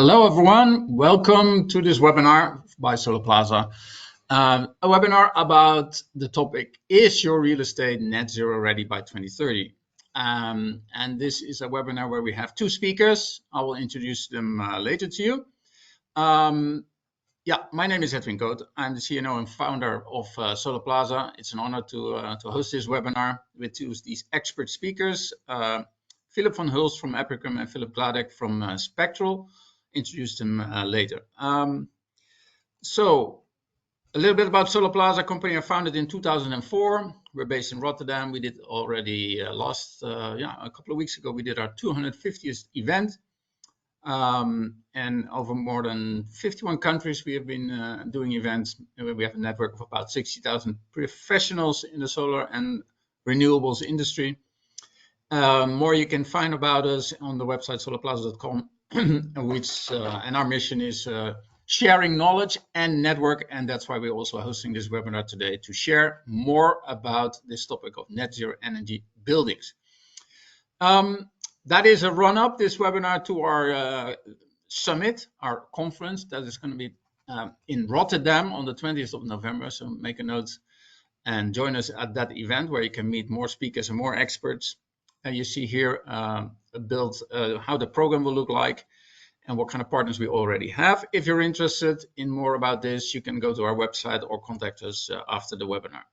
Hello everyone, welcome to this webinar by Solarplaza. A webinar about the topic, is your real estate net zero ready by 2030? And this is a webinar where we have two speakers. I will introduce them later to you. My name is Edwin Koot. I'm the CNO and founder of Solarplaza. It's an honor to host this webinar with these expert speakers, Philip van Hülst from Apricum and Philip Gladek from Spectral. Introduce them later. So a little bit about Solarplaza, company I founded in 2004. We're based in Rotterdam. We did already a couple of weeks ago, we did our 250th event. And over more than 51 countries, we have been doing events. We have a network of about 60,000 professionals in the solar and renewables industry. More you can find about us on the website solarplaza.com. And our mission is sharing knowledge and network, and that's why we're also hosting this webinar today to share more about this topic of net zero energy buildings. That is a run-up, this webinar, to our summit, our conference that is going to be in Rotterdam on the 20th of November. So make a note and join us at that event where you can meet more speakers and more experts. And you see here how the program will look like and what kind of partners we already have. If you're interested in more about this, you can go to our website or contact us after the webinar.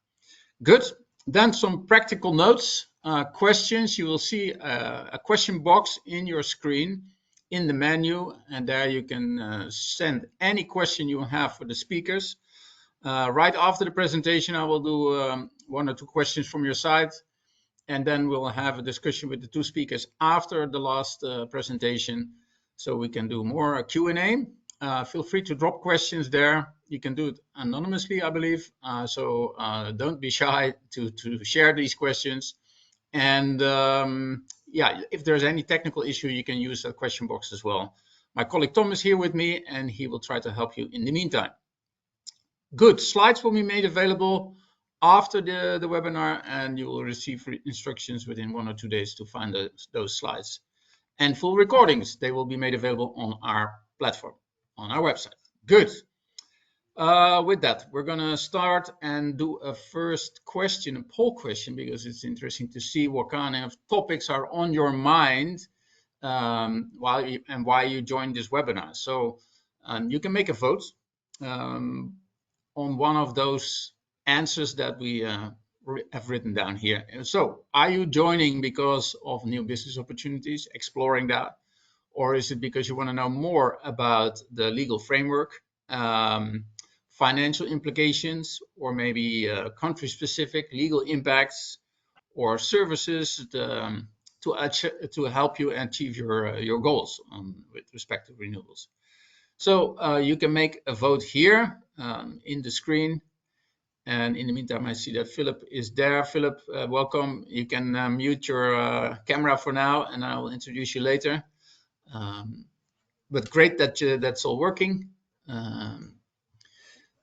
Good. Then some practical notes, questions. You will see a question box in your screen in the menu, and there you can send any question you have for the speakers. Right after the presentation, I will do one or two questions from your side. And then we'll have a discussion with the two speakers after the last presentation, so we can do more Q&A. Feel free to drop questions there. You can do it anonymously, I believe. So don't be shy to share these questions. And if there's any technical issue, you can use that question box as well. My colleague Tom is here with me, and he will try to help you in the meantime. Good. Slides will be made available after the webinar, and you will receive instructions within 1 or 2 days to find those slides. And full recordings, they will be made available on our platform, on our website. Good. With that, we're going to start and do a first question, a poll question, because it's interesting to see what kind of topics are on your mind why you joined this webinar. So you can make a vote on one of those answers that we have written down here. So are you joining because of new business opportunities, exploring that? Or is it because you want to know more about the legal framework, financial implications, or maybe country-specific legal impacts or services to help you achieve your goals with respect to renewables? So you can make a vote here in the screen. And in the meantime, I see that Philip is there. Philip, welcome. You can mute your camera for now, and I will introduce you later. But great that that's all working.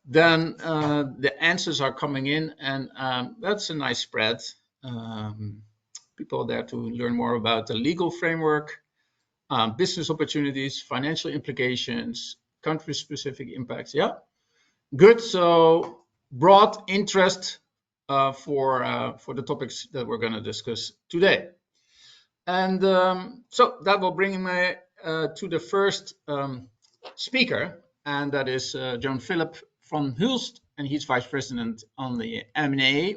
Then the answers are coming in, and that's a nice spread. People are there to learn more about the legal framework, business opportunities, financial implications, country-specific impacts. Yeah, good. So broad interest for the topics that we're going to discuss today. And so that will bring me to the first speaker, and that is John Philip van Hülst, and he's Vice President on the M&A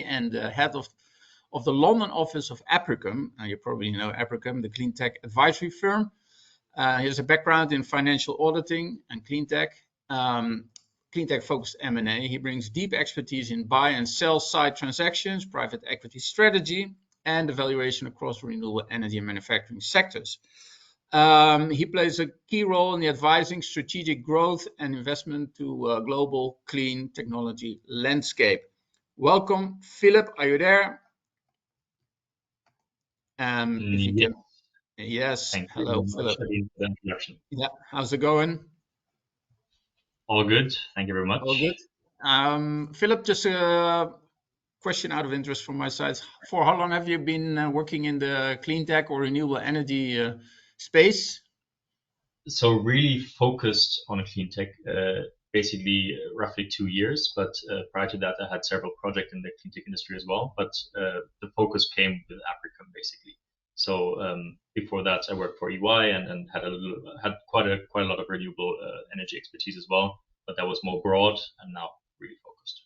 and head of the London office of Apricum. You probably know Apricum, the Cleantech advisory firm. He has a background in financial auditing and Cleantech. Cleantech focused M&A. He brings deep expertise in buy and sell side transactions, private equity strategy, and evaluation across renewable energy and manufacturing sectors. He plays a key role in the advising strategic growth and investment to a global clean technology landscape. Welcome, Philip. Are you there? Yes. Hello, Philip. Yeah. How's it going? All good. Thank you very much. All good. Philip, just a question out of interest from my side. For how long have you been working in the clean tech or renewable energy space? So really focused on Cleantech, basically roughly 2 years. But prior to that, I had several projects in the Cleantech industry as well. But the focus came with Apricum basically. So before that, I worked for EY and had quite a lot of renewable energy expertise as well. But that was more broad, and now really focused.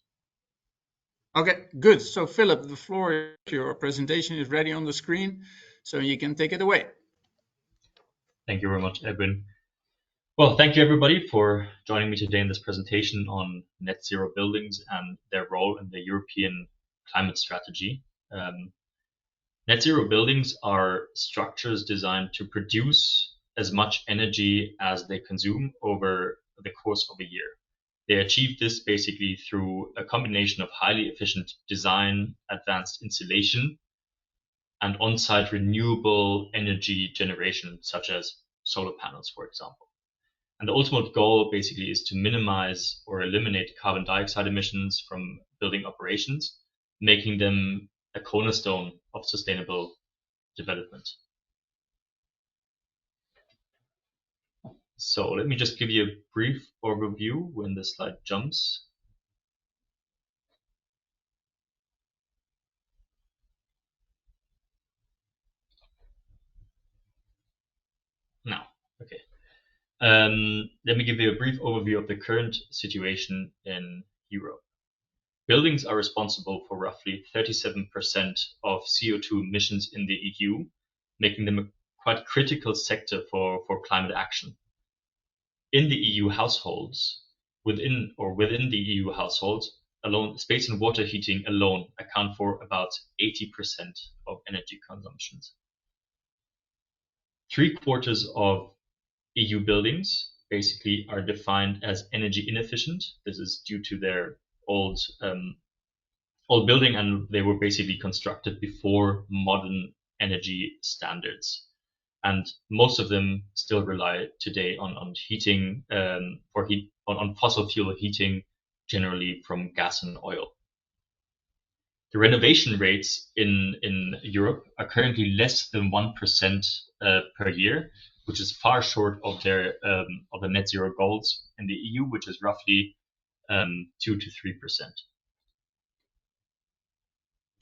Okay, good. So Philip, the floor, your presentation is ready on the screen, so you can take it away. Thank you very much, Edwin. Well, thank you everybody for joining me today in this presentation on net zero buildings and their role in the European climate strategy. Net zero buildings are structures designed to produce as much energy as they consume over the course of a year. They achieve this basically through a combination of highly efficient design, advanced insulation, and on-site renewable energy generation, such as solar panels, for example. And the ultimate goal basically is to minimize or eliminate carbon dioxide emissions from building operations, making them a cornerstone of sustainable development. So let me just give you a brief overview when the slide jumps. Now, okay. Let me give you a brief overview of the current situation in Europe. Buildings are responsible for roughly 37% of CO2 emissions in the EU, making them a quite critical sector for climate action. In the EU households, within the EU households alone, space and water heating alone account for about 80% of energy consumptions. 3/4 of EU buildings basically are defined as energy inefficient. This is due to their old building, and they were basically constructed before modern energy standards. And most of them still rely today on heating on fossil fuel heating, generally from gas and oil. The renovation rates in Europe are currently less than 1% per year, which is far short of the net zero goals in the EU, which is roughly 2 to 3%.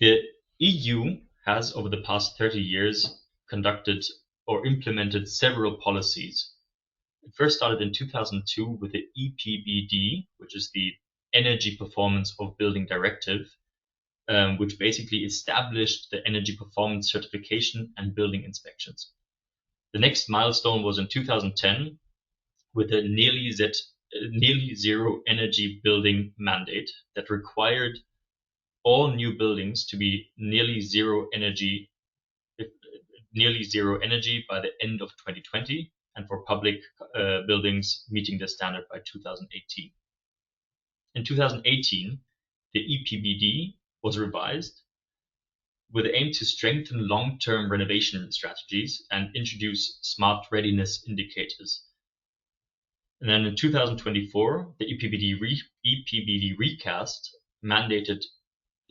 The EU has, over the past 30 years, conducted or implemented several policies. It first started in 2002 with the EPBD, which is the Energy Performance of Building Directive, which basically established the energy performance certification and building inspections. The next milestone was in 2010 with a nearly zero energy building mandate that required all new buildings to be nearly zero energy by the end of 2020, and for public buildings meeting the standard by 2018. In 2018, the EPBD was revised with the aim to strengthen long-term renovation strategies and introduce smart readiness indicators. And then in 2024, the EPBD recast mandated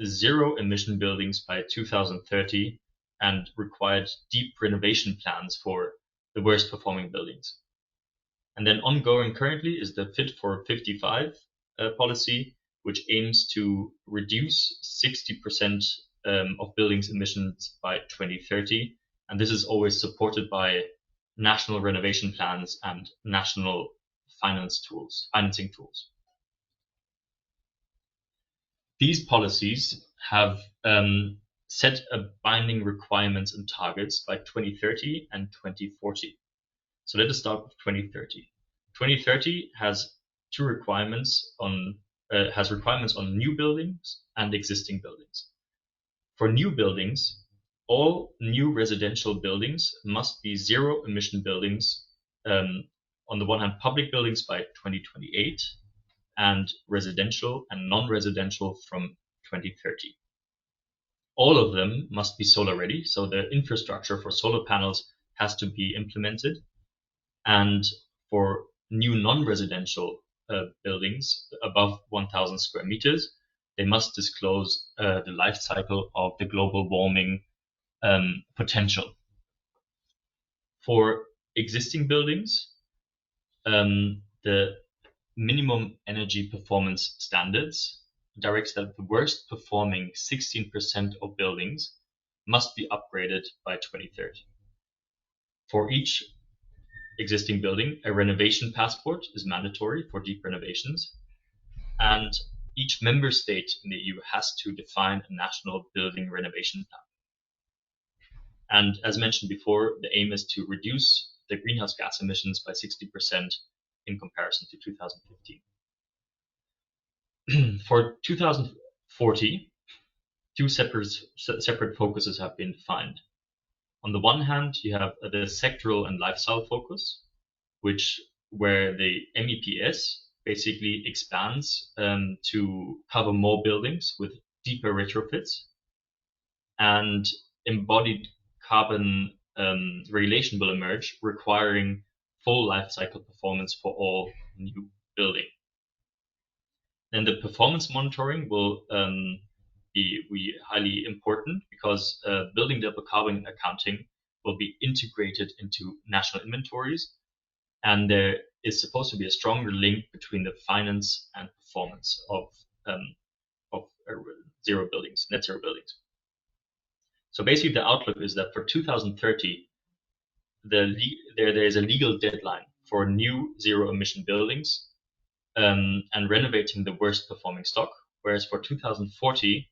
zero emission buildings by 2030 and required deep renovation plans for the worst performing buildings. And then ongoing currently is the Fit for 55 policy, which aims to reduce 60% of buildings emissions by 2030. And this is always supported by national renovation plans and national financing tools. These policies have set a binding requirements and targets by 2030 and 2040. So let us start with 2030. 2030 has requirements on new buildings and existing buildings. For new buildings, all new residential buildings must be zero emission buildings. On the one hand, public buildings by 2028, and residential and non-residential from 2030. All of them must be solar ready, so the infrastructure for solar panels has to be implemented. And for new non-residential buildings above 1,000 square meters, they must disclose the life cycle of the global warming potential. For existing buildings, the minimum energy performance standards directs that the worst performing 16% of buildings must be upgraded by 2030. For each existing building, a renovation passport is mandatory for deep renovations, and each member state in the EU has to define a national building renovation plan. And as mentioned before, the aim is to reduce the greenhouse gas emissions by 60% in comparison to 2015. For 2040, two separate focuses have been defined. On the one hand, you have the sectoral and lifestyle focus, where the MEPS basically expands to cover more buildings with deeper retrofits, and embodied carbon regulation will emerge, requiring full life cycle performance for all new building. Then the performance monitoring will be highly important, because building level carbon accounting will be integrated into national inventories, and there is supposed to be a stronger link between the finance and performance of zero buildings, net zero buildings. So basically, the outlook is that for 2030, there is a legal deadline for new zero emission buildings and renovating the worst performing stock, whereas for 2040,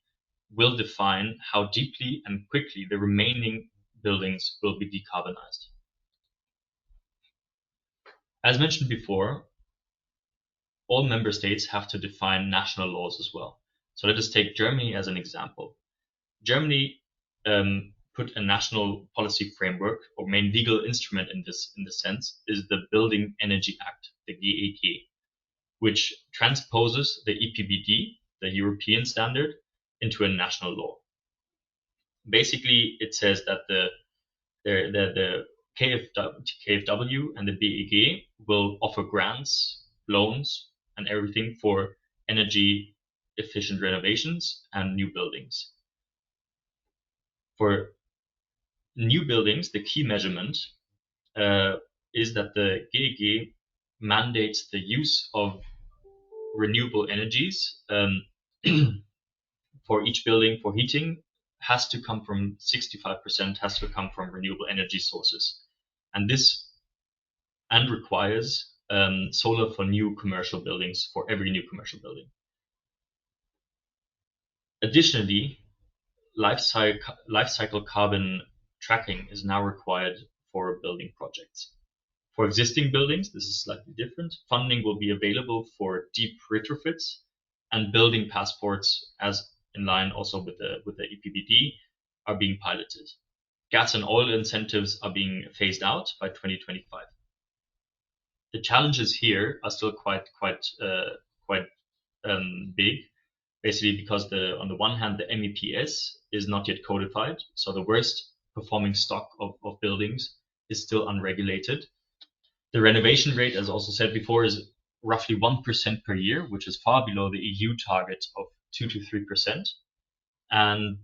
will define how deeply and quickly the remaining buildings will be decarbonized. As mentioned before, all member states have to define national laws as well. So let us take Germany as an example. Germany put a national policy framework, or main legal instrument in this sense, is the Building Energy Act, the GEG, which transposes the EPBD, the European standard, into a national law. Basically, it says that the KfW and the BEG will offer grants, loans, and everything for energy efficient renovations and new buildings. For new buildings, the key measurement is that the GEG mandates the use of renewable energies for each building. For heating, has to come from 65% has to come from renewable energy sources, and requires solar for new commercial buildings, for every new commercial building. Additionally, life cycle carbon tracking is now required for building projects. For existing buildings, this is slightly different. Funding will be available for deep retrofits, and building passports, as in line also with the EPBD, are being piloted. Gas and oil incentives are being phased out by 2025. The challenges here are still quite big, basically because on the one hand, the MEPS is not yet codified, so the worst performing stock of buildings is still unregulated. The renovation rate, as also said before, is roughly 1% per year, which is far below the EU target of 2 to 3%. And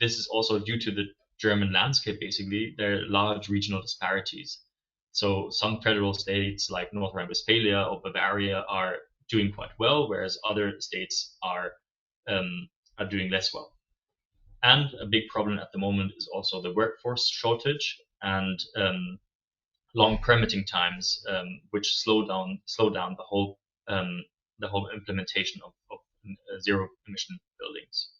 this is also due to the German landscape. Basically, there are large regional disparities. So some federal states like North Rhine-Westphalia or Bavaria are doing quite well, whereas other states are doing less well. And a big problem at the moment is also the workforce shortage and long permitting times, which slow down the whole implementation of zero emission buildings.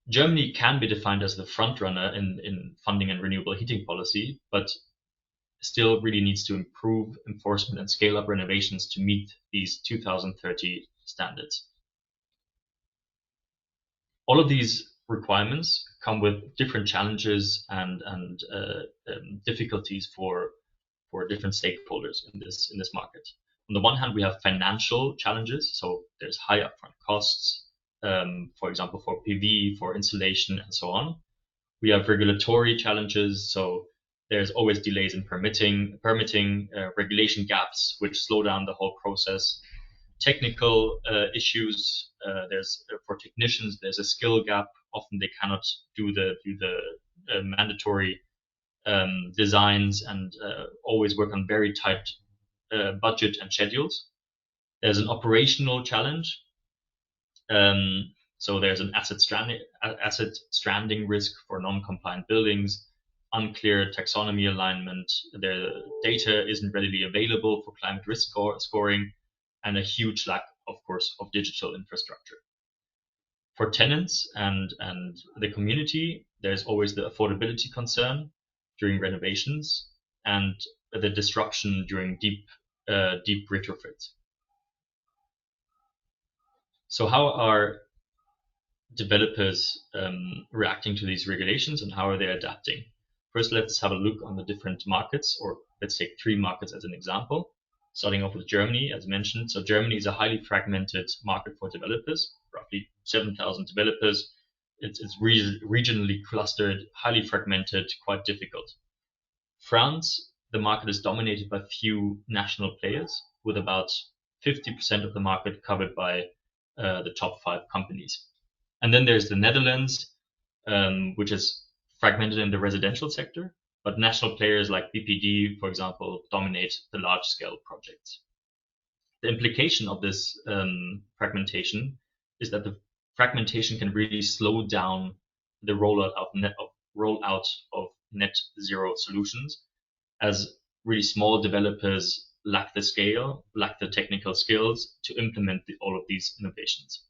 Germany can be defined as the front runner in funding and renewable heating policy, but still really needs to improve enforcement and scale up renovations to meet these 2030 standards. All of these requirements come with different challenges and difficulties for different stakeholders in this market. On the one hand, we have financial challenges, so there's high upfront costs, for example, for PV, for insulation, and so on. We have regulatory challenges, so there's always delays in permitting, regulation gaps, which slow down the whole process. Technical issues, for technicians, there's a skill gap. Often they cannot do the mandatory designs and always work on very tight budget and schedules. There's an operational challenge. So there's an asset stranding risk for non-compliant buildings, unclear taxonomy alignment, the data isn't readily available for climate risk scoring, and a huge lack, of course, of digital infrastructure. For tenants and the community, there's always the affordability concern during renovations and the disruption during deep retrofits. So how are developers reacting to these regulations, and how are they adapting? First, let's have a look on the different markets, or let's take 3 markets as an example. Starting off with Germany, as mentioned. So Germany is a highly fragmented market for developers, roughly 7,000 developers. It's regionally clustered, highly fragmented, quite difficult. France, the market is dominated by few national players, with about 50% of the market covered by the top 5 companies. And then there's the Netherlands, which is fragmented in the residential sector, but national players like EPBD, for example, dominate the large-scale projects. The implication of this fragmentation is that the fragmentation can really slow down the rollout of net zero solutions, as really small developers lack the scale, lack the technical skills to implement all of these innovations.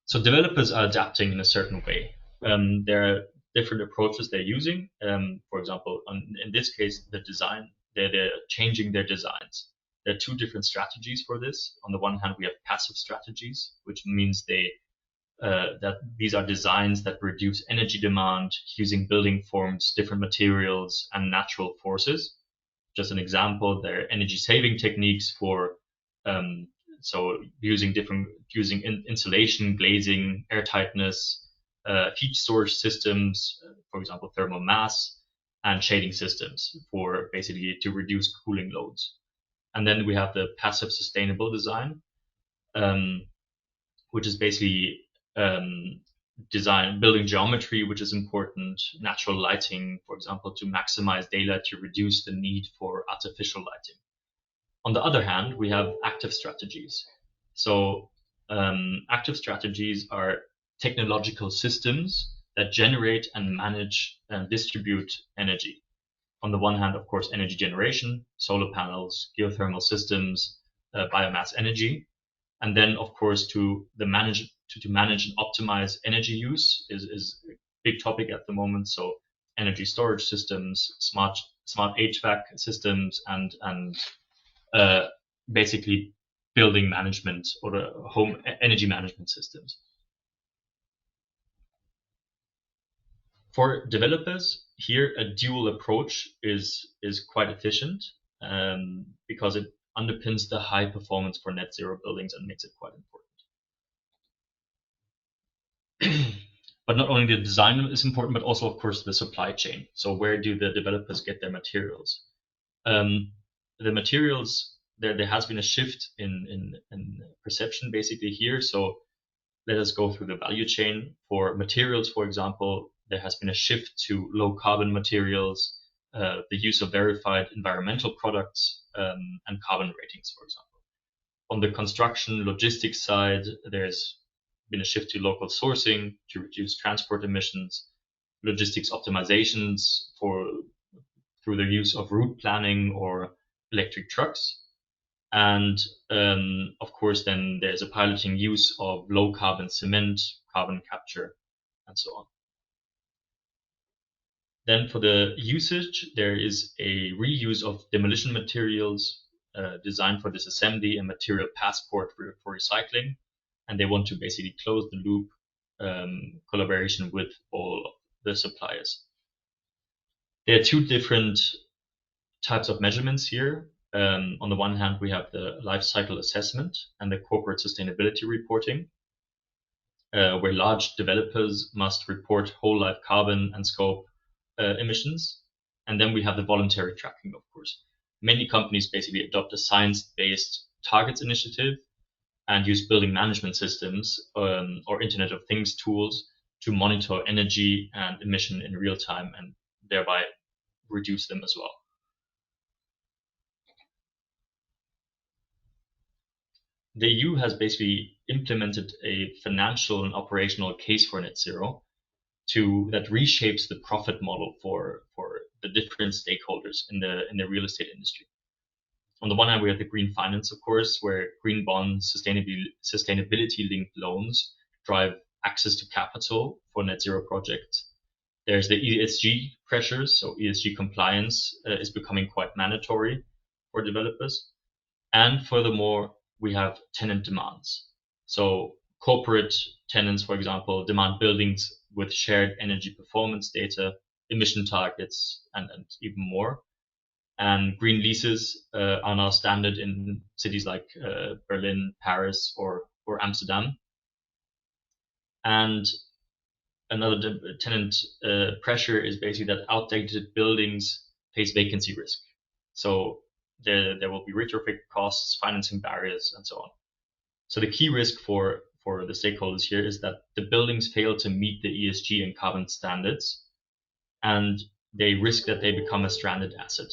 So developers are adapting in a certain way. There are different approaches they're using. For example, in this case, the design, they're changing their designs. There are 2 different strategies for this. On the one hand, we have passive strategies, which means that these are designs that reduce energy demand using building forms, different materials, and natural forces. Just an example, there are energy saving techniques for so using insulation, glazing, airtightness, heat storage systems, for example, thermal mass, and shading systems for basically to reduce cooling loads. And then we have the passive sustainable design, which is basically building geometry, which is important, natural lighting, for example, to maximize daylight to reduce the need for artificial lighting. On the other hand, we have active strategies. So active strategies are technological systems that generate and manage and distribute energy. On the one hand, of course, energy generation, solar panels, geothermal systems, biomass energy. And then, of course, to manage and optimize energy use is a big topic at the moment. So energy storage systems, smart HVAC systems, and basically building management or the home energy management systems. For developers, here a dual approach is quite efficient because it underpins the high performance for net zero buildings and makes it quite important. But not only the design is important, but also, of course, the supply chain. So where do the developers get their materials? The materials, there has been a shift in perception basically here. So let us go through the value chain. For materials, for example, there has been a shift to low carbon materials, the use of verified environmental products, and carbon ratings, for example. On the construction logistics side, there's been a shift to local sourcing to reduce transport emissions, logistics optimizations through the use of route planning or electric trucks. And of course, then there's a piloting use of low carbon cement, carbon capture, and so on. Then for the usage, there is a reuse of demolition materials designed for disassembly and material passport for recycling. And they want to basically close the loop collaboration with all the suppliers. There are 2 different types of measurements here. On the one hand, we have the Lifecycle assessment and the corporate sustainability reporting, where large developers must report whole life carbon and scope emissions. And then we have the voluntary tracking, of course. Many companies basically adopt a science-based targets initiative, and use building management systems or Internet of Things tools to monitor energy and emission in real time and thereby reduce them as well. The EU has basically implemented a financial and operational case for net zero that reshapes the profit model for the different stakeholders in the real estate industry. On the one hand, we have the green finance, of course, where green bonds, sustainability-linked loans drive access to capital for net zero projects. There's the ESG pressures, so ESG compliance is becoming quite mandatory for developers. And furthermore, we have tenant demands. So corporate tenants, for example, demand buildings with shared energy performance data, emission targets, and even more. And green leases are now standard in cities like Berlin, Paris, or Amsterdam. And another tenant pressure is basically that outdated buildings face vacancy risk. So there will be retrofit costs, financing barriers, and so on. So the key risk for the stakeholders here is that the buildings fail to meet the ESG and carbon standards, and they risk that they become a stranded asset.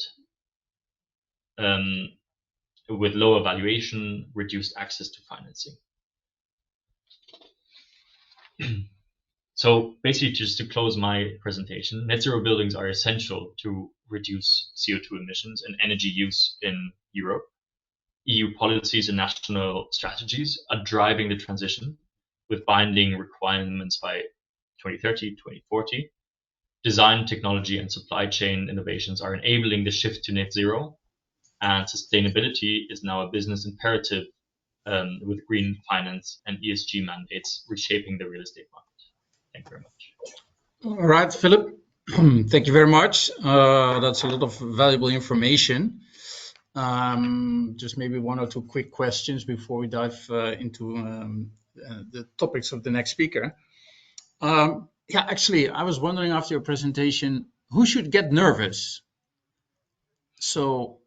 With lower valuation, reduced access to financing. So basically, just to close my presentation, net zero buildings are essential to reduce CO2 emissions and energy use in Europe. EU policies and national strategies are driving the transition with binding requirements by 2030, 2040. Design, technology, and supply chain innovations are enabling the shift to net zero, and sustainability is now a business imperative with green finance and ESG mandates reshaping the real estate market. Thank you very much. All right, Philip. Thank you very much. That's a lot of valuable information. Just maybe one or two quick questions before we dive into the topics of the next speaker. Yeah, actually, I was wondering after your presentation, who should get nervous? So,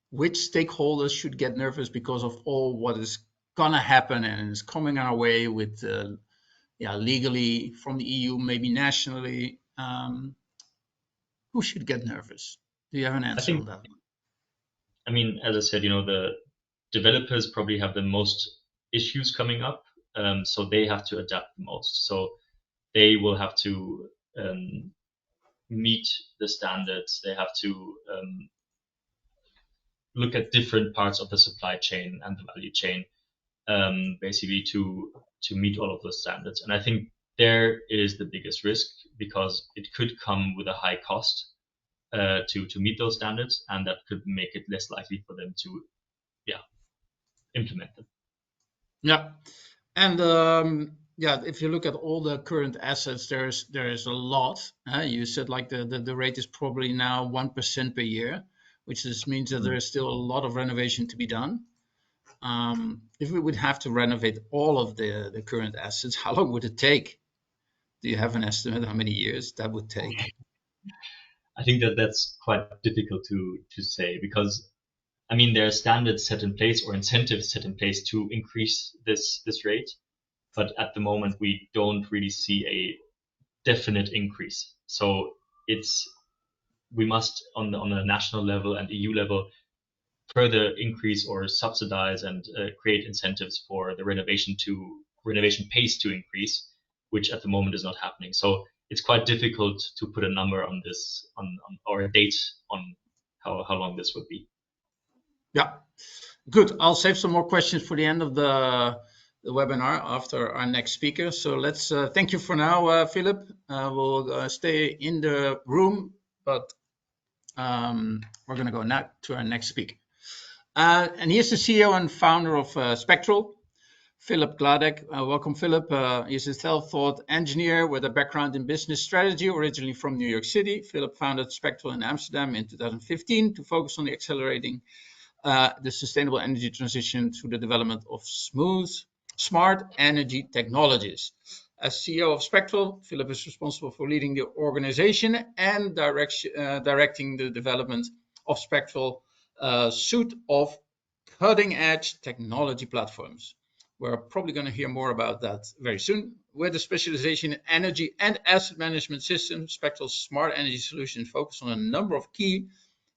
which stakeholders should get nervous because of all what is gonna happen and is coming our way with, legally from the EU, maybe nationally? Who should get nervous? Do you have an answer on that one? I mean, as I said, the developers probably have the most issues coming up, so they have to adapt the most. So they will have to meet the standards. They have to look at different parts of the supply chain and the value chain, basically to meet all of those standards. And I think there is the biggest risk because it could come with a high cost to meet those standards, and that could make it less likely for them to implement them. Yeah, and if you look at all the current assets, there is a lot. You said like the rate is probably now 1% per year, which means that there is still a lot of renovation to be done. If we would have to renovate all of the current assets, how long would it take? Do you have an estimate how many years that would take? I think that's quite difficult to say because, I mean, there are standards set in place or incentives set in place to increase this rate, but at the moment we don't really see a definite increase. So we must on a national level and EU level further increase or subsidize and create incentives for the renovation pace to increase, which at the moment is not happening. So it's quite difficult to put a number on this or a date on how long this would be. Yeah, good. I'll save some more questions for the end of the webinar after our next speaker. So let's thank you for now, Philip. We'll stay in the room, but we're going to go now to our next speaker. And here's the CEO and founder of Spectral, Philip Gladek. Welcome, Philip. He's a self-taught engineer with a background in business strategy, originally from New York City. Philip founded Spectral in Amsterdam in 2015 to focus on accelerating the sustainable energy transition through the development of smart energy technologies. As CEO of Spectral, Philip is responsible for leading the organization and directing the development of Spectral suite of cutting-edge technology platforms. We're probably going to hear more about that very soon. With a specialization in energy and asset management systems, Spectral's smart energy solutions focus on a number of key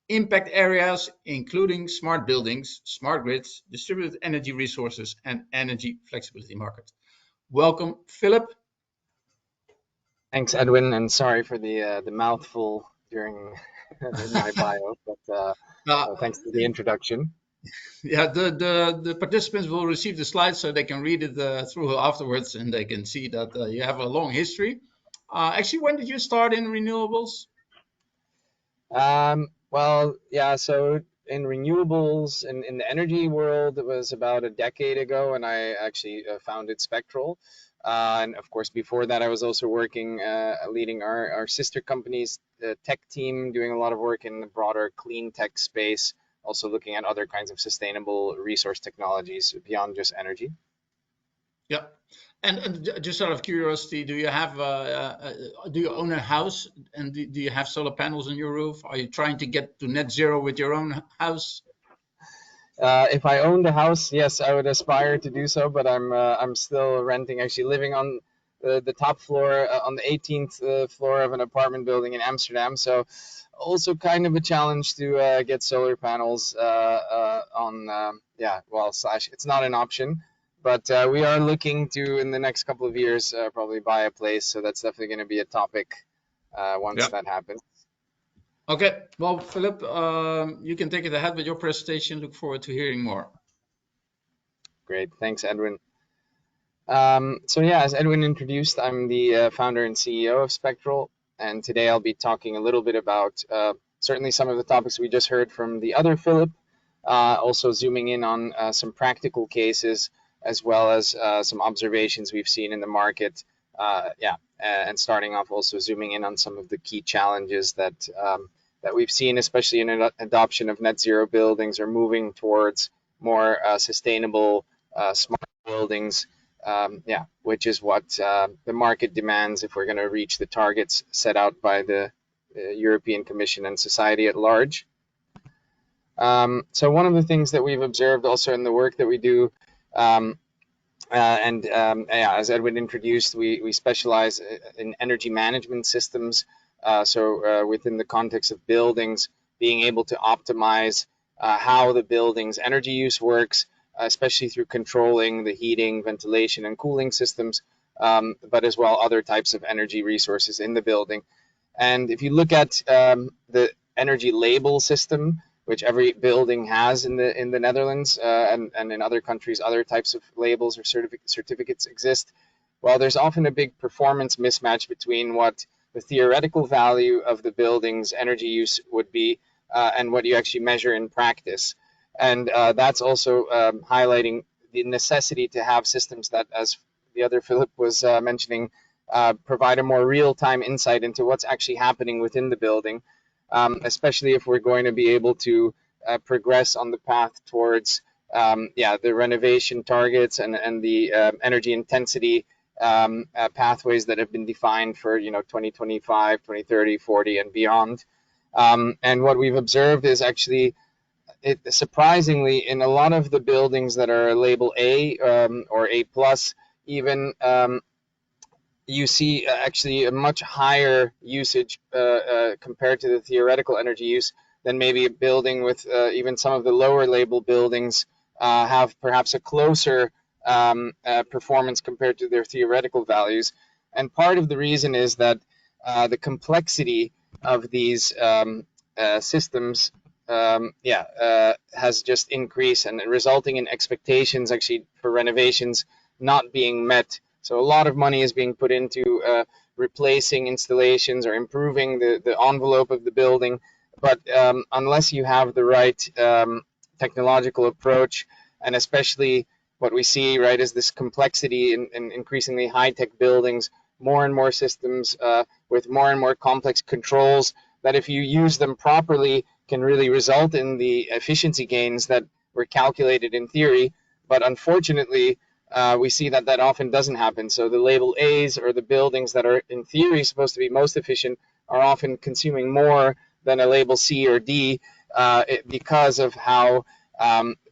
impact areas, including smart buildings, smart grids, distributed energy resources, and energy flexibility market. Welcome, Philip. Thanks, Edwin, and sorry for the mouthful during in my bio, but thanks for the introduction. Yeah, the participants will receive the slides so they can read it through afterwards, and they can see that you have a long history. Actually, when did you start in renewables? Well, yeah, so in renewables, in the energy world, it was about a decade ago, and I actually founded Spectral. And of course, before that, I was also working, leading our sister company's tech team, doing a lot of work in the broader clean tech space, also looking at other kinds of sustainable resource technologies beyond just energy. Yeah. And just out of curiosity, do you have do you own a house, and do you have solar panels on your roof? Are you trying to get to net zero with your own house? If I owned a house, yes, I would aspire to do so, but I'm still renting, actually living on the top floor, on the 18th floor of an apartment building in Amsterdam. So also kind of a challenge to get solar panels on, yeah, well, slash, it's not an option. But we are looking to, in the next couple of years, probably buy a place. So that's definitely going to be a topic once that happens. Okay. Well, Philip, you can take it ahead with your presentation. Look forward to hearing more. Great. Thanks, Edwin. So yeah, as Edwin introduced, I'm the founder and CEO of Spectral. And today I'll be talking a little bit about certainly some of the topics we just heard from the other Philip, also zooming in on some practical cases, as well as some observations we've seen in the market. And starting off also zooming in on some of the key challenges that we've seen, especially in adoption of net zero buildings or moving towards more sustainable smart buildings, which is what the market demands if we're going to reach the targets set out by the European Commission and society at large. So one of the things that we've observed also in the work that we do, as Edwin introduced, we specialize in energy management systems. So within the context of buildings, being able to optimize how the building's energy use works, especially through controlling the heating, ventilation, and cooling systems, but as well other types of energy resources in the building. And if you look at the energy label system, which every building has in the Netherlands and in other countries, other types of labels or certificates exist. Well, there's often a big performance mismatch between what the theoretical value of the building's energy use would be and what you actually measure in practice. And that's also highlighting the necessity to have systems that, as the other Philip was mentioning, provide a more real-time insight into what's actually happening within the building. Especially if we're going to be able to progress on the path towards the renovation targets and the energy intensity pathways that have been defined for 2025, 2030, 40, and beyond. And what we've observed is actually, surprisingly, in a lot of the buildings that are label A or A+, even you see actually a much higher usage compared to the theoretical energy use than maybe a building with even some of the lower label buildings have perhaps a closer performance compared to their theoretical values. And part of the reason is that the complexity of these systems has just increased, and resulting in expectations actually for renovations not being met. So a lot of money is being put into replacing installations or improving the envelope of the building. But unless you have the right technological approach, and especially what we see, right, is this complexity in increasingly high-tech buildings, more and more systems with more and more complex controls, that if you use them properly can really result in the efficiency gains that were calculated in theory. But unfortunately, we see that often doesn't happen. So the label A's, or the buildings that are in theory supposed to be most efficient, are often consuming more than a label C or D because of how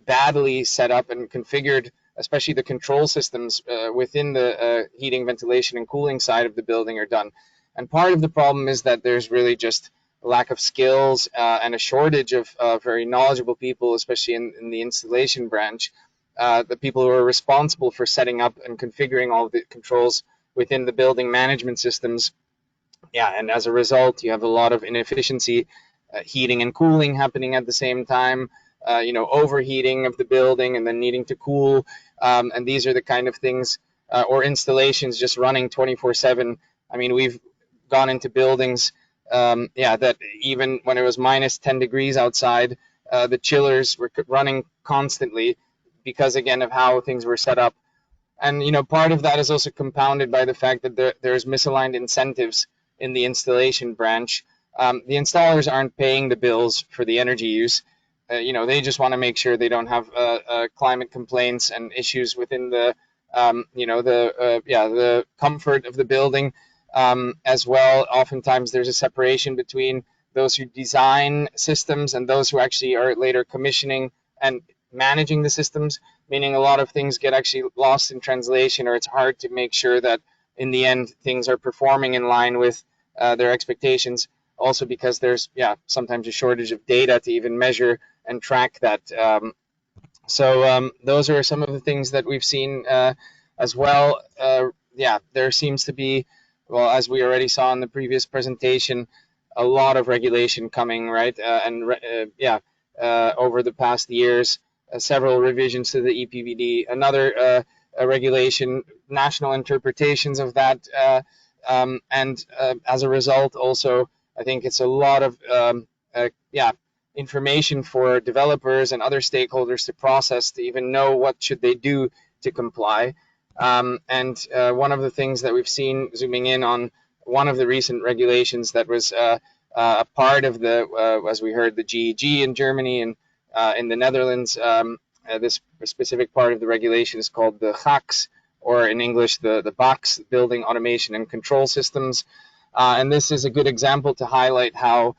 badly set up and configured, especially the control systems within the heating, ventilation, and cooling side of the building are done. And part of the problem is that there's really just a lack of skills and a shortage of very knowledgeable people, especially in the installation branch, the people who are responsible for setting up and configuring all of the controls within the building management systems. Yeah, and as a result, you have a lot of inefficiency, heating and cooling happening at the same time, overheating of the building and then needing to cool. And these are the kind of things, or installations just running 24/7. I mean, we've gone into buildings, that even when it was minus 10 degrees outside, the chillers were running constantly because, again, of how things were set up. And, part of that is also compounded by the fact that there's misaligned incentives in the installation branch. The installers aren't paying the bills for the energy use. They just want to make sure they don't have climate complaints and issues within the comfort of the building. As well, oftentimes there's a separation between those who design systems and those who actually are later commissioning and managing the systems, meaning a lot of things get actually lost in translation, or it's hard to make sure that in the end things are performing in line with their expectations. Also because there's sometimes a shortage of data to even measure and track that. So those are some of the things that we've seen as well. There seems to be, well, as we already saw in the previous presentation, a lot of regulation coming, right? Over the past years, several revisions to the EPBD, another regulation, national interpretations of that, and as a result, also, I think it's a lot of information for developers and other stakeholders to process to even know what should they do to comply. And one of the things that we've seen, zooming in on one of the recent regulations that was a part of the, as we heard, the GEG in Germany and in the Netherlands, this specific part of the regulation is called the HVAC, or in English, the BACS, Building Automation and Control Systems. And this is a good example to highlight how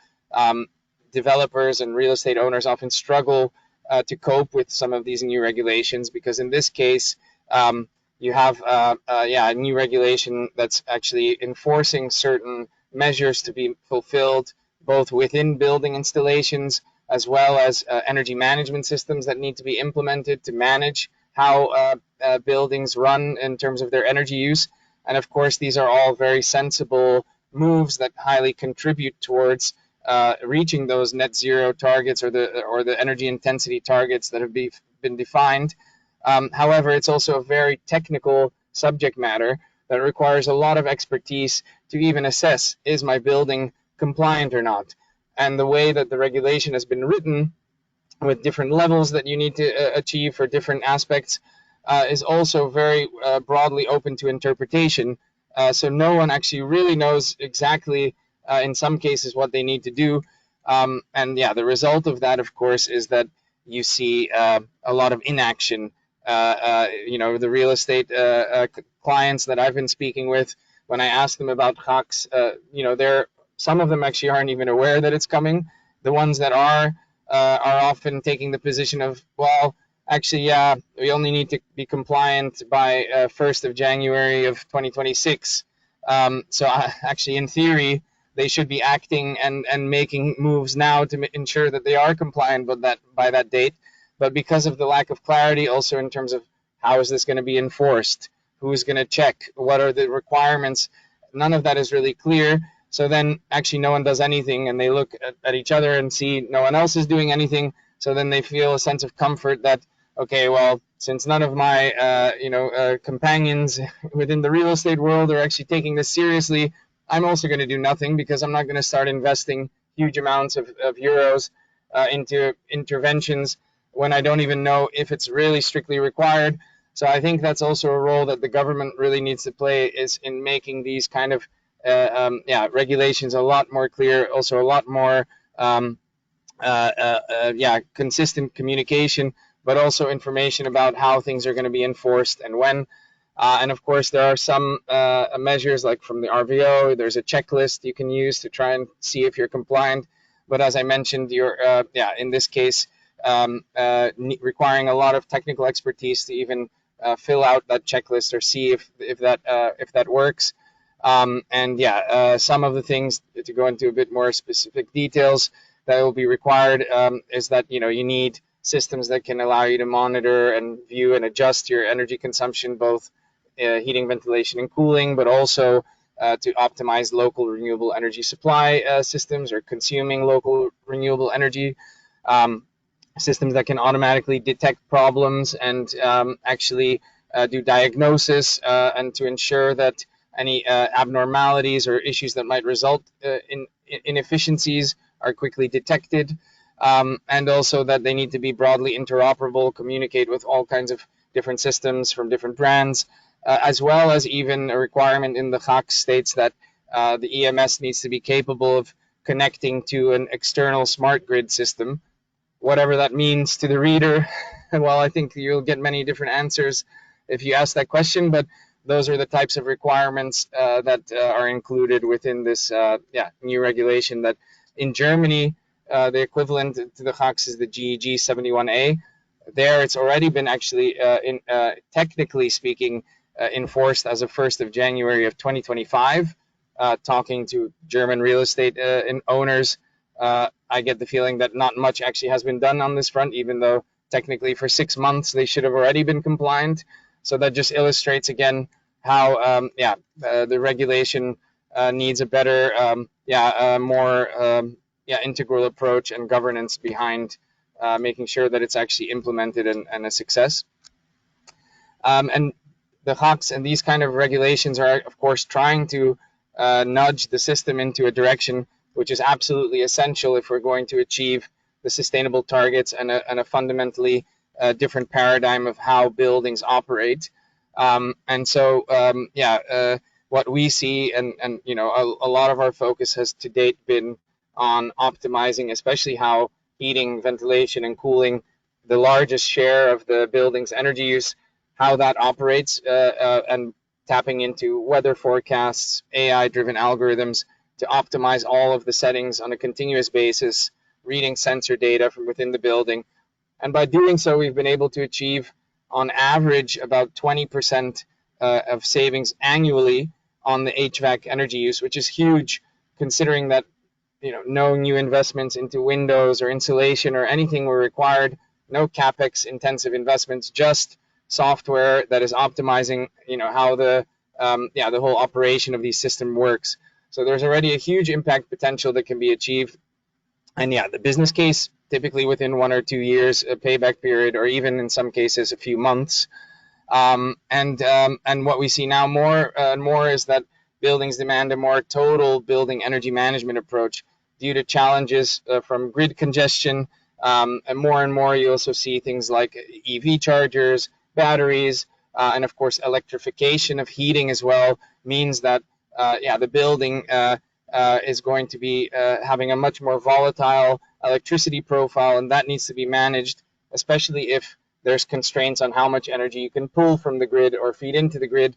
developers and real estate owners often struggle to cope with some of these new regulations, because in this case, you have a new regulation that's actually enforcing certain measures to be fulfilled both within building installations as well as energy management systems that need to be implemented to manage how buildings run in terms of their energy use. And of course, these are all very sensible moves that highly contribute towards reaching those net zero targets or the energy intensity targets that have been defined. However, it's also a very technical subject matter that requires a lot of expertise to even assess, is my building compliant or not? And the way that the regulation has been written, with different levels that you need to achieve for different aspects, is also very broadly open to interpretation. So no one actually really knows exactly, in some cases, what they need to do. The result of that, of course, is that you see a lot of inaction. The real estate clients that I've been speaking with, when I ask them about HVACs, some of them actually aren't even aware that it's coming. The ones that are often taking the position of, well, actually, we only need to be compliant by 1st of January of 2026. So actually, in theory, they should be acting and making moves now to ensure that they are compliant by that date. But because of the lack of clarity, also in terms of how is this going to be enforced, who is going to check, what are the requirements, none of that is really clear. So then actually no one does anything, and they look at each other and see no one else is doing anything. So then they feel a sense of comfort that, okay, well, since none of my companions within the real estate world are actually taking this seriously, I'm also going to do nothing, because I'm not going to start investing huge amounts of euros into interventions when I don't even know if it's really strictly required. So I think that's also a role that the government really needs to play, is in making these kind of regulations a lot more clear, also a lot more consistent communication, but also information about how things are going to be enforced and when. And of course, there are some measures, like from the RVO, there's a checklist you can use to try and see if you're compliant. But as I mentioned, in this case, requiring a lot of technical expertise to even fill out that checklist or see if that works. And yeah, some of the things, to go into a bit more specific details, that will be required is that you need systems that can allow you to monitor and view and adjust your energy consumption, both heating, ventilation, and cooling, but also to optimize local renewable energy supply systems, or consuming local renewable energy. Systems that can automatically detect problems and actually do diagnosis, and to ensure that any abnormalities or issues that might result in inefficiencies are quickly detected, and also that they need to be broadly interoperable, communicate with all kinds of different systems from different brands, as well as even a requirement in the HVAC states that the EMS needs to be capable of connecting to an external smart grid system, whatever that means to the reader. Well, I think you'll get many different answers if you ask that question, but those are the types of requirements that are included within this new regulation. That in Germany, the equivalent to the HVACs is the GEG 71A. There, it's already been actually, technically speaking, enforced as of 1st of January of 2025. Talking to German real estate owners, I get the feeling that not much actually has been done on this front, even though technically for 6 months they should have already been compliant. So that just illustrates again how the regulation needs a better, more integral approach and governance behind making sure that it's actually implemented and a success. And the HVACs and these kind of regulations are, of course, trying to nudge the system into a direction which is absolutely essential if we're going to achieve the sustainable targets and a fundamentally different paradigm of how buildings operate. And so, what we see, and a lot of our focus has to date been on optimizing, especially how heating, ventilation, and cooling, the largest share of the building's energy use, how that operates, and tapping into weather forecasts, AI-driven algorithms to optimize all of the settings on a continuous basis, reading sensor data from within the building. And by doing so, we've been able to achieve, on average, about 20% of savings annually on the HVAC energy use, which is huge, considering that no new investments into windows or insulation or anything were required, no capex intensive investments, just software that is optimizing how the whole operation of the system works. So there's already a huge impact potential that can be achieved. And the business case, typically within 1 or 2 years, a payback period, or even in some cases a few months. And what we see now more and more is that buildings demand a more total building energy management approach due to challenges from grid congestion. And more you also see things like EV chargers, batteries, and of course electrification of heating as well means that the building is going to be having a much more volatile electricity profile, and that needs to be managed, especially if there's constraints on how much energy you can pull from the grid or feed into the grid.